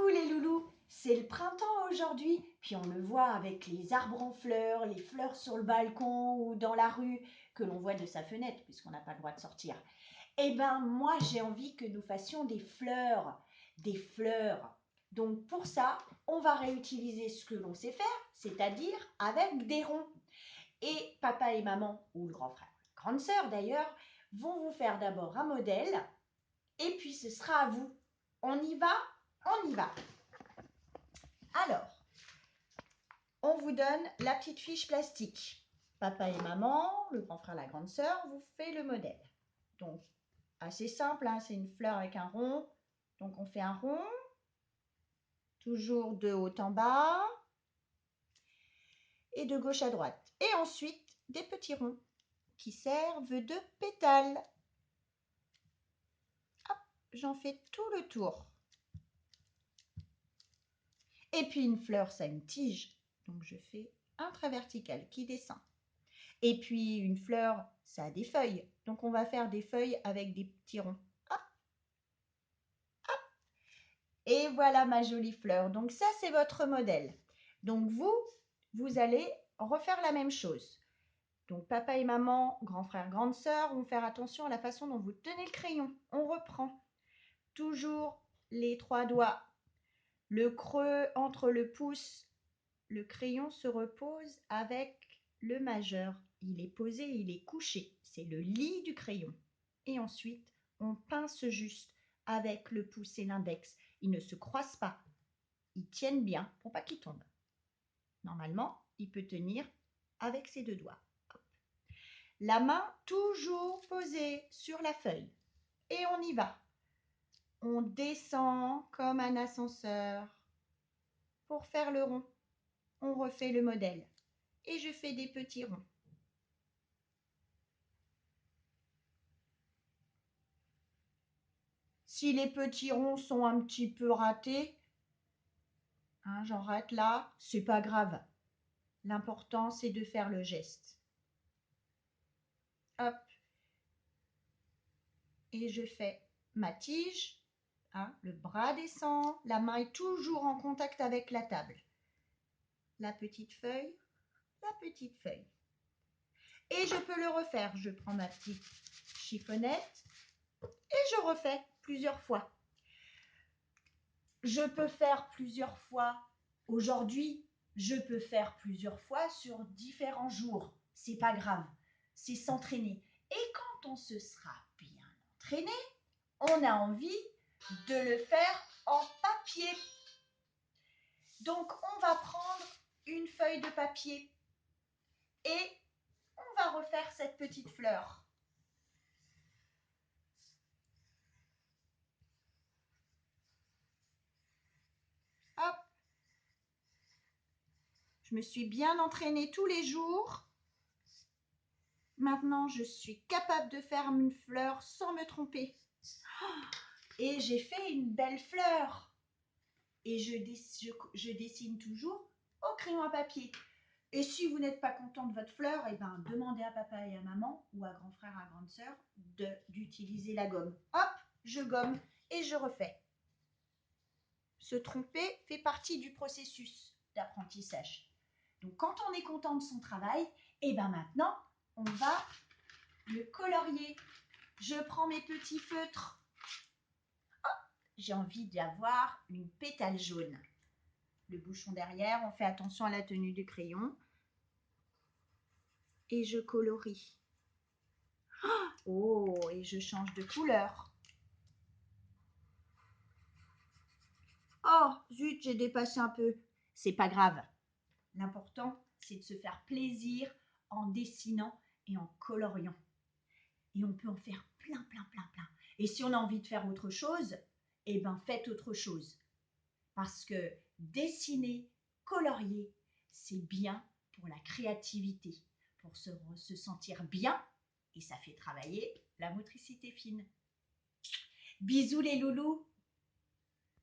Coucou les loulous, c'est le printemps aujourd'hui, puis on le voit avec les arbres en fleurs, les fleurs sur le balcon ou dans la rue que l'on voit de sa fenêtre puisqu'on n'a pas le droit de sortir. Eh ben moi j'ai envie que nous fassions des fleurs, des fleurs. Donc pour ça, on va réutiliser ce que l'on sait faire, c'est-à-dire avec des ronds. Et papa et maman, ou le grand frère, la grande sœur d'ailleurs, vont vous faire d'abord un modèle et puis ce sera à vous. On y va? On y va. Alors, on vous donne la petite fiche plastique. Papa et maman, le grand frère, la grande sœur, vous fait le modèle. Donc, assez simple, hein, c'est une fleur avec un rond. Donc, on fait un rond, toujours de haut en bas et de gauche à droite. Et ensuite, des petits ronds qui servent de pétales. Hop, j'en fais tout le tour. Et puis, une fleur, ça a une tige. Donc, je fais un trait vertical qui descend. Et puis, une fleur, ça a des feuilles. Donc, on va faire des feuilles avec des petits ronds. Hop, hop. Et voilà ma jolie fleur. Donc, ça, c'est votre modèle. Donc, vous allez refaire la même chose. Donc, papa et maman, grand frère, grande sœur, vont faire attention à la façon dont vous tenez le crayon. On reprend toujours les 3 doigts. Le creux entre le pouce. Le crayon se repose avec le majeur. Il est posé, il est couché. C'est le lit du crayon. Et ensuite, on pince juste avec le pouce et l'index. Ils ne se croisent pas. Ils tiennent bien pour pas qu'ils tombent. Normalement, il peut tenir avec ses 2 doigts. Hop. La main toujours posée sur la feuille. Et on y va. On descend comme un ascenseur pour faire le rond. On refait le modèle. Et je fais des petits ronds. Si les petits ronds sont un petit peu ratés, hein, j'en rate là, c'est pas grave. L'important, c'est de faire le geste. Hop. Et je fais ma tige. Hein, le bras descend, la main est toujours en contact avec la table. La petite feuille, la petite feuille. Et je peux le refaire. Je prends ma petite chiffonnette et je refais plusieurs fois. Je peux faire plusieurs fois aujourd'hui. Je peux faire plusieurs fois sur différents jours. C'est pas grave. C'est s'entraîner. Et quand on se sera bien entraîné, on a envie de le faire en papier. Donc, on va prendre une feuille de papier et on va refaire cette petite fleur. Hop. Je me suis bien entraînée tous les jours. Maintenant, je suis capable de faire une fleur sans me tromper. Et j'ai fait une belle fleur. Et je dessine toujours au crayon à papier. Et si vous n'êtes pas content de votre fleur, eh ben, demandez à papa et à maman ou à grand frère, à grande sœur d'utiliser la gomme. Hop, je gomme et je refais. Se tromper fait partie du processus d'apprentissage. Donc, quand on est content de son travail, et ben maintenant, on va le colorier. Je prends mes petits feutres. Oh, j'ai envie d'avoir une pétale jaune. Le bouchon derrière, on fait attention à la tenue du crayon. Et je colorie. Oh, et je change de couleur. Oh, zut, j'ai dépassé un peu. C'est pas grave. L'important, c'est de se faire plaisir en dessinant et en coloriant. Et on peut en faire plein, plein, plein, plein. Et si on a envie de faire autre chose, eh ben faites autre chose. Parce que dessiner, colorier, c'est bien pour la créativité, pour se sentir bien et ça fait travailler la motricité fine. Bisous les loulous!